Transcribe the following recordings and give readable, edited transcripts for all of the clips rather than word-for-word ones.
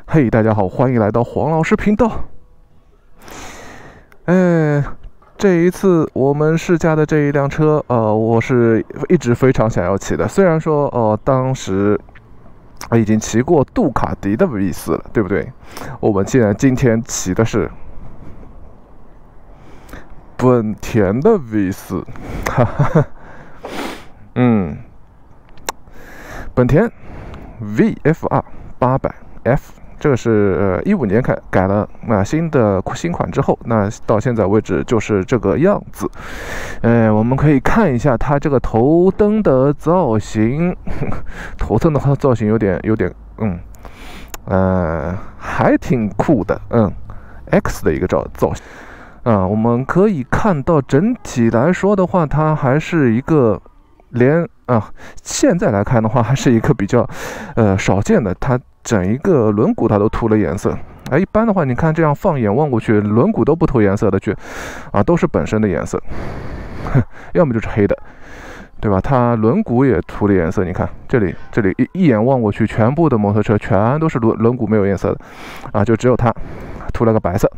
嘿，大家好，欢迎来到黄老师频道。这一次我们试驾的这一辆车，我是一直非常想要骑的。虽然说，当时已经骑过杜卡迪的 V4 了，对不对？我们今天骑的是本田的 V4， 哈哈，本田 VFR 800F。这个是15年改了新款之后，那到现在为止就是这个样子。我们可以看一下它这个头灯的造型，头灯的造型有点还挺酷的，X 的一个造型。我们可以看到整体来说的话，它还是一个现在来看的话，还是一个比较少见的，它整一个轮毂它都涂了颜色。一般的话，你看这样放眼望过去，轮毂都不涂颜色的都是本身的颜色，要么就是黑的，对吧？它轮毂也涂了颜色，你看这里一眼望过去，全部的摩托车全都是轮毂没有颜色的，就只有它涂了个白色。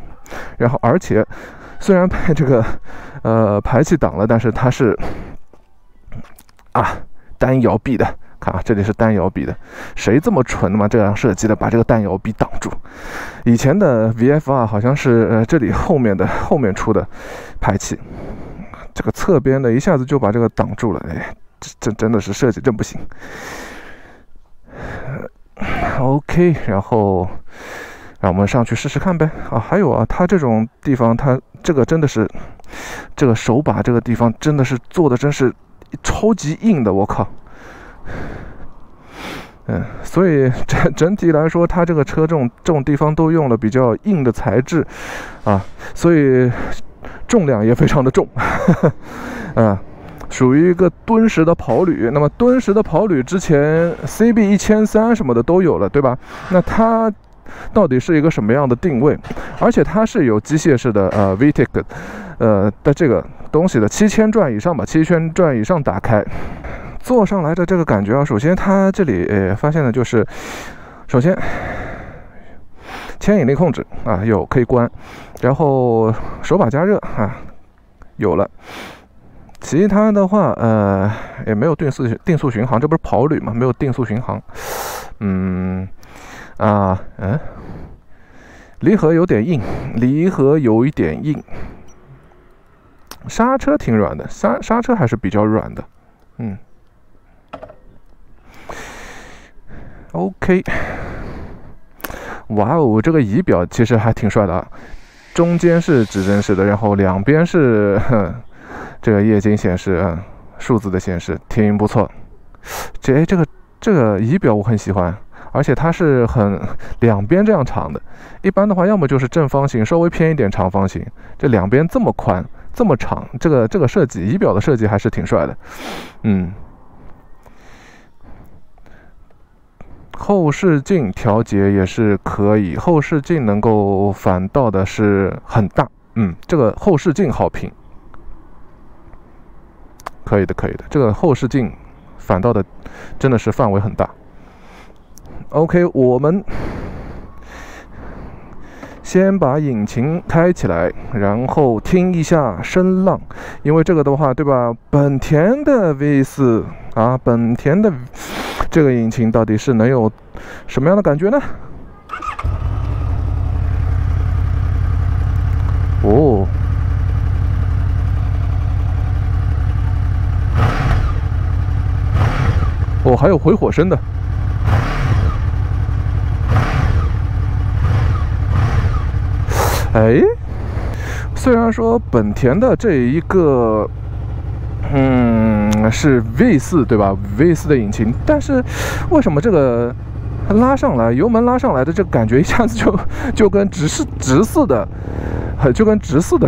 然后而且虽然被这个排气挡了，但是它是单摇臂的。看这里是单摇臂的，谁这么蠢嘛？这样设计的，把这个单摇臂挡住。以前的 VFR 好像是这里后面出的排气，这个侧边的一下子就把这个挡住了。这真的是设计真不行。OK， 然后让我们上去试试看呗。还有它这种地方，它这个真的是这个手把这个地方真的是做的真是超级硬的，我靠。所以整体来说，它这个车这种地方都用了比较硬的材质所以重量也非常的重属于一个敦实的跑旅。那么敦实的跑旅之前 CB1300什么的都有了，对吧？那它到底是一个什么样的定位？而且它是有机械式的VTEC 的这个东西的，7000转以上吧，7000转以上打开。坐上来的这个感觉首先它这里发现的就是，首先牵引力控制有可以关，然后手把加热有了，其他的话也没有定速巡航，这不是跑旅吗？没有定速巡航。离合有点硬，有一点硬，刹车挺软的，刹车还是比较软的。OK， 哇哦，这个仪表其实还挺帅的中间是指针式的，然后两边是这个液晶显示数字的显示，挺不错。这个仪表我很喜欢，而且它是两边这样长的，一般的话要么就是正方形，稍微偏一点长方形，这两边这么宽这么长，这个设计仪表的设计还是挺帅的。后视镜调节也是可以，后视镜能够反倒的是很大，这个后视镜好评，可以的，这个后视镜反倒的真的是范围很大。OK， 我们先把引擎开起来，然后听一下声浪，因为这个的话，对吧？本田的 V4 本田的这个引擎到底是能有什么样的感觉呢？还有回火声的。虽然说本田的这一个是 V4 对吧？ V4 的引擎，但是为什么这个拉上来油门拉上来的这个感觉一下子就跟直四的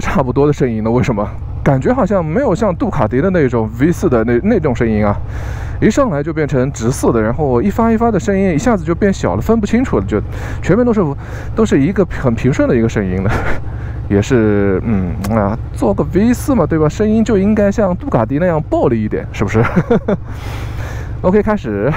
差不多的声音呢？为什么感觉好像没有像杜卡迪的那种 V4 的那种声音一上来就变成直四的，然后一发一发的声音一下子就变小了，分不清楚了，就全面都是一个很平顺的一个声音了。也是做个 V4 嘛，对吧？声音就应该像杜卡迪那样暴力一点，是不是？OK， 开始。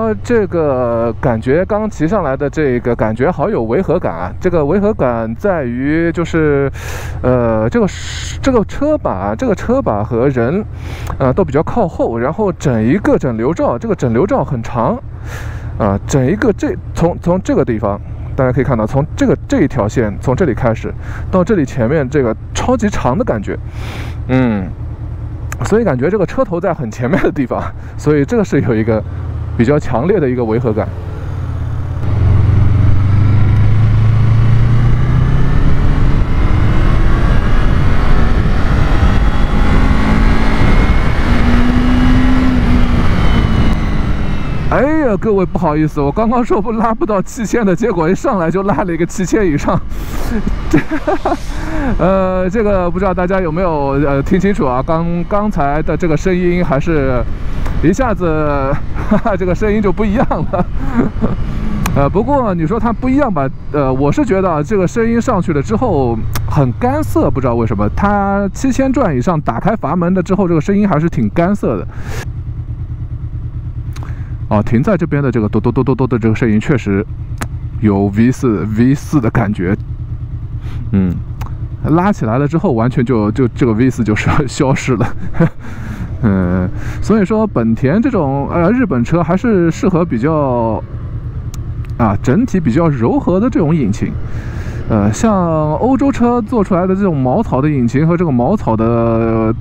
说这个感觉刚骑上来的这个感觉好有违和感啊！这个违和感在于就是，这个车把和人，都比较靠后，然后整流罩，这个整流罩很长，整一个从这个地方。大家可以看到，从这一条线从这里开始到这里前面这个超级长的感觉，所以感觉这个车头在很前面的地方，所以这个是有一个比较强烈的一个违和感。哎呀，各位不好意思，我刚刚说拉不到7000的，结果一上来就拉了一个7000以上。这个不知道大家有没有听清楚啊？刚才的这个声音还是一下子，这个声音就不一样了。不过你说它不一样吧？我是觉得这个声音上去了之后很干涩，不知道为什么。它7000转以上打开阀门的之后，这个声音还是挺干涩的。停在这边的这个咚咚咚咚咚的这个声音确实有 V4的感觉，拉起来了之后完全就这个 V4就是消失了，所以说本田这种日本车还是适合比较整体比较柔和的这种引擎，像欧洲车做出来的这种茅草的引擎和这个茅草的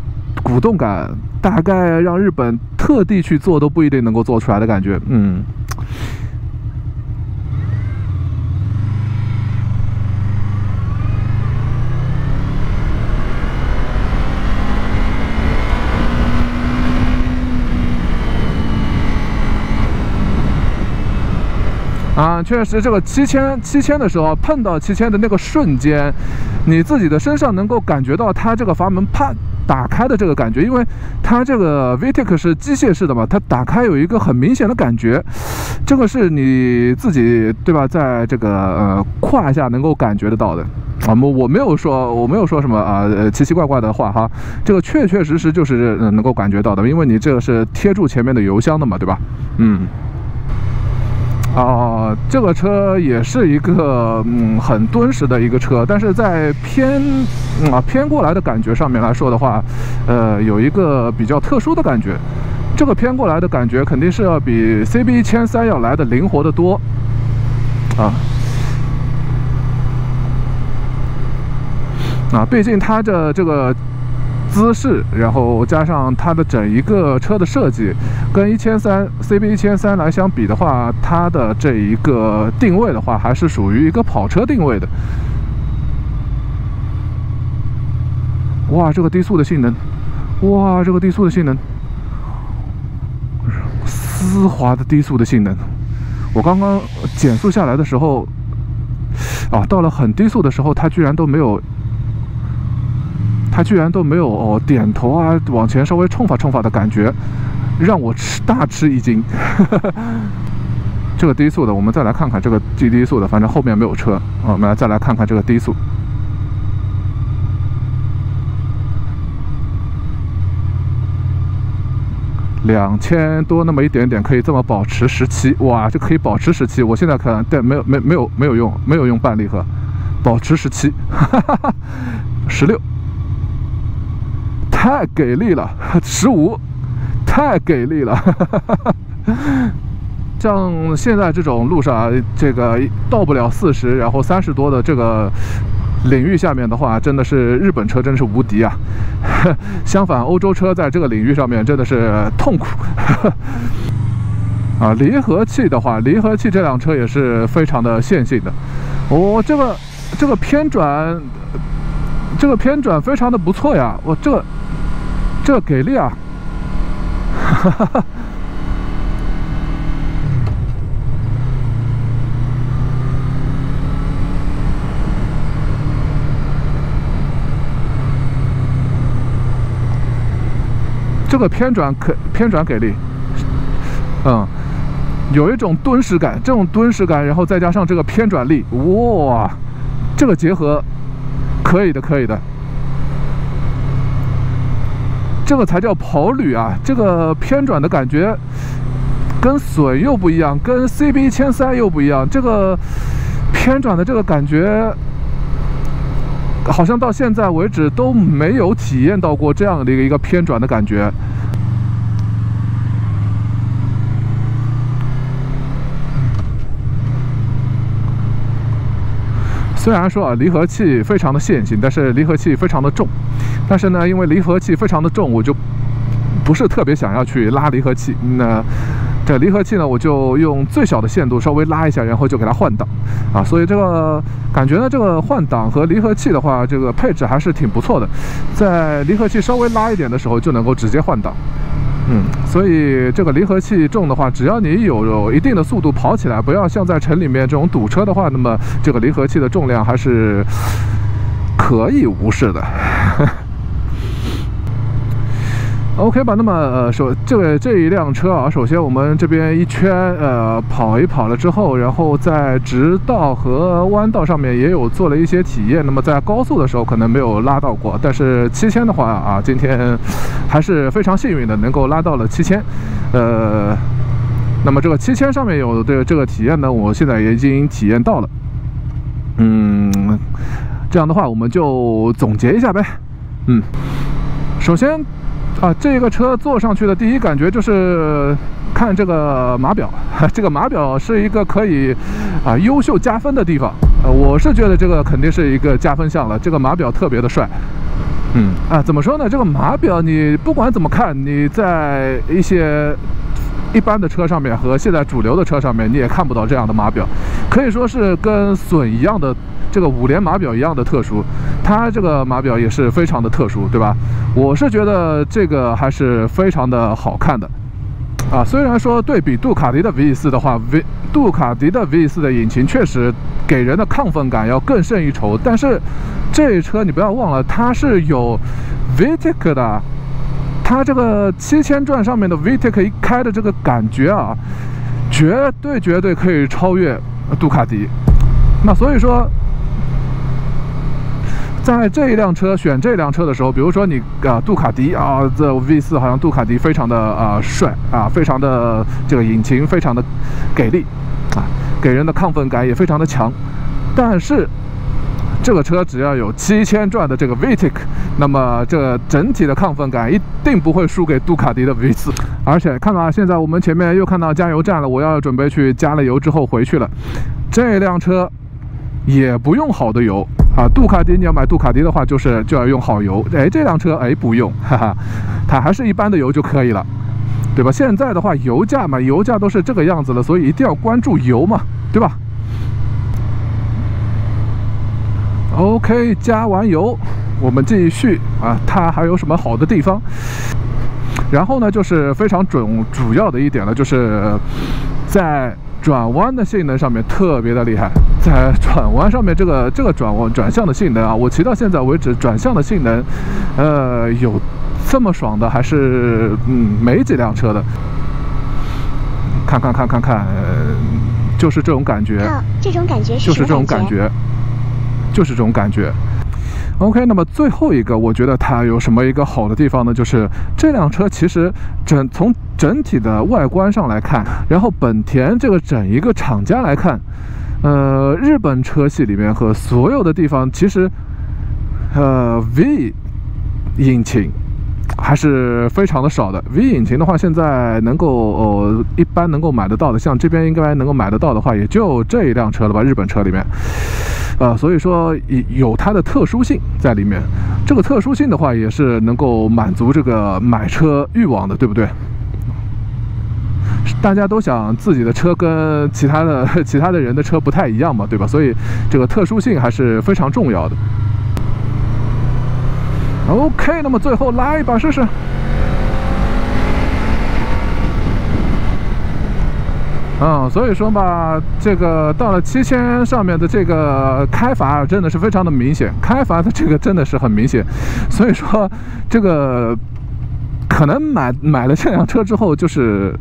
鼓动感，大概让日本特地去做都不一定能够做出来的感觉。确实，这个7000的时候碰到7000的那个瞬间，你自己的身上能够感觉到它这个阀门啪打开的这个感觉，因为它这个 VTEC 是机械式的嘛，它打开有一个很明显的感觉，这个是你自己对吧，在这个胯下能够感觉得到的。我没有说什么奇奇怪怪的话哈，这个确实就是能够感觉到的，因为你这个是贴住前面的油箱的嘛，对吧？这个车也是一个很敦实的一个车，但是在偏过来的感觉上面来说的话，有一个比较特殊的感觉。这个偏过来的感觉肯定是要比 CB1300要来的灵活得多毕竟它的这个姿势，然后加上它的整一个车的设计，跟CB1300来相比的话，它的这一个定位的话，还是属于一个跑车定位的。哇，这个低速的性能，丝滑的低速的性能。我刚刚减速下来的时候，到了很低速的时候，它居然都没有点头往前稍微冲发的感觉，让我大吃一惊。这个低速的，我们再来看看这个低速的，反正后面没有车我们再来看看这个低速。2000多那么一点点，可以这么保持17，哇，这可以保持17。我现在看，对，没有用半离合，保持17，16。太给力了，15，太给力了。像现在这种路上这个到不了40，然后30多的这个领域下面的话，真的是日本车真是无敌啊。相反，欧洲车在这个领域上面真的是痛苦。离合器的话，这辆车也是非常的线性的。这个偏转非常的不错呀，这个给力啊！这个偏转给力，有一种敦实感，然后再加上这个偏转力，哇，这个结合可以的。这个才叫跑旅啊！这个偏转的感觉跟隼又不一样，跟 CB1300又不一样，这个偏转的这个感觉，好像到现在为止都没有体验到过这样的一个偏转的感觉。虽然说离合器非常的线性，但是离合器非常的重，但是呢，因为离合器非常的重，我就不是特别想要去拉离合器。那这离合器呢，我就用最小的限度稍微拉一下，然后就给它换挡啊。所以这个感觉呢，这个换挡和离合器的话，这个配置还是挺不错的。在离合器稍微拉一点的时候，就能够直接换挡。所以这个离合器重的话，只要你有一定的速度跑起来，不要像在城里面这种堵车的话，那么这个离合器的重量还是可以无视的。OK 吧，那么这一辆车啊，首先我们这边一圈跑一跑了之后，然后在直道和弯道上面也有做了一些体验。那么在高速的时候可能没有拉到过，但是7000的话啊，今天还是非常幸运的能够拉到了7000。那么这个7000上面有这个体验呢，我现在也已经体验到了。这样的话我们就总结一下呗。首先这个车坐上去的第一感觉就是看这个码表，这个码表是一个可以优秀加分的地方。我是觉得这个肯定是一个加分项了，这个码表特别的帅。怎么说呢？这个码表你不管怎么看，你在一些一般的车上面和现在主流的车上面，你也看不到这样的码表，可以说是跟隼一样的这个5连码表一样的特殊。它这个码表也是非常的特殊，对吧？我是觉得这个还是非常的好看的。虽然说对比杜卡迪的 V4 的话，杜卡迪的 V4 的引擎确实给人的亢奋感要更胜一筹，但是这车你不要忘了，它是有 VTEC 的。它这个7000转上面的 VTEC 一开的这个感觉啊，绝对可以超越杜卡迪。那所以说，在这一辆车选这辆车的时候，比如说你杜卡迪这 V4 好像杜卡迪非常的帅非常的这个引擎非常的给力给人的亢奋感也非常的强，但是这个车只要有7000转的这个 VTEC， 那么这整体的亢奋感一定不会输给杜卡迪的 V4。而且看到现在我们前面又看到加油站了，我要准备去加了油之后回去了。这辆车也不用好的油杜卡迪你要买杜卡迪的话就要用好油，这辆车不用，它还是一般的油就可以了，对吧？现在的话油价嘛，油价都是这个样子了，所以一定要关注油嘛，对吧？OK， 加完油，我们继续它还有什么好的地方？然后呢，就是非常主要的一点呢，就是在转弯的性能上面特别的厉害。在转弯上面，这个转向的性能我骑到现在为止，转向的性能，有这么爽的还是没几辆车的。看，就是这种感觉，这种感觉就是这种感觉。就是这种感觉。OK， 那么最后一个，我觉得它有什么一个好的地方呢？就是这辆车其实从整体的外观上来看，然后本田这个整一个厂家来看，日本车系里面和所有的地方，其实V 引擎还是非常的少的。V 引擎的话，现在能够一般能够买得到的，像这边应该能够买得到的话，也就这一辆车了吧，日本车里面。所以说有它的特殊性在里面，这个特殊性的话也是能够满足这个买车欲望的，对不对？大家都想自己的车跟其他的人的车不太一样嘛，对吧？所以这个特殊性还是非常重要的。OK， 那么最后拉一把试试。所以说吧，这个到了7000上面的这个开阀真的是非常的明显，开阀的这个真的是很明显。所以说，这个可能买了这辆车之后，就是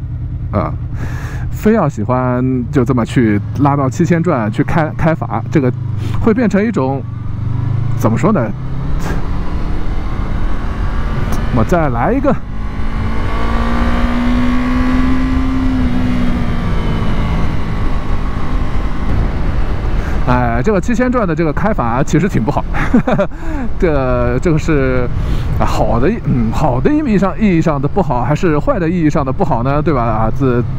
非要喜欢就这么去拉到7000转去开阀，这个会变成一种怎么说呢？我再来一个。这个7000转的这个开法其实挺不好，这个是好的意义上的不好，还是坏的意义上的不好呢？对吧？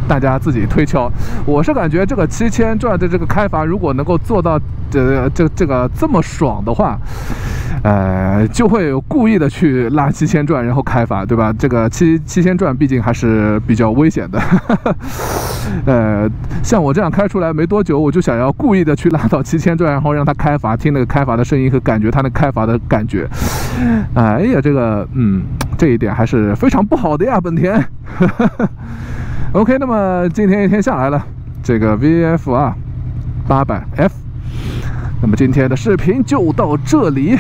大家自己推敲。我是感觉这个7000转的这个开法，如果能够做到这么爽的话，就会故意的去拉7000转，然后开法，对吧？这个7000转毕竟还是比较危险的。像我这样开出来没多久，我就想要故意的去拉到7000转，然后让它开法，听那个开法的声音和感觉它那开法的感觉。哎呀，这一点还是非常不好的呀，本田。OK， 那么今天一天下来了，这个 VF 800F， 那么今天的视频就到这里，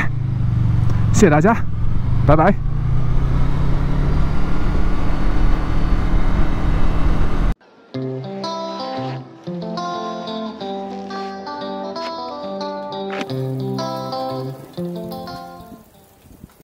谢谢大家，拜拜。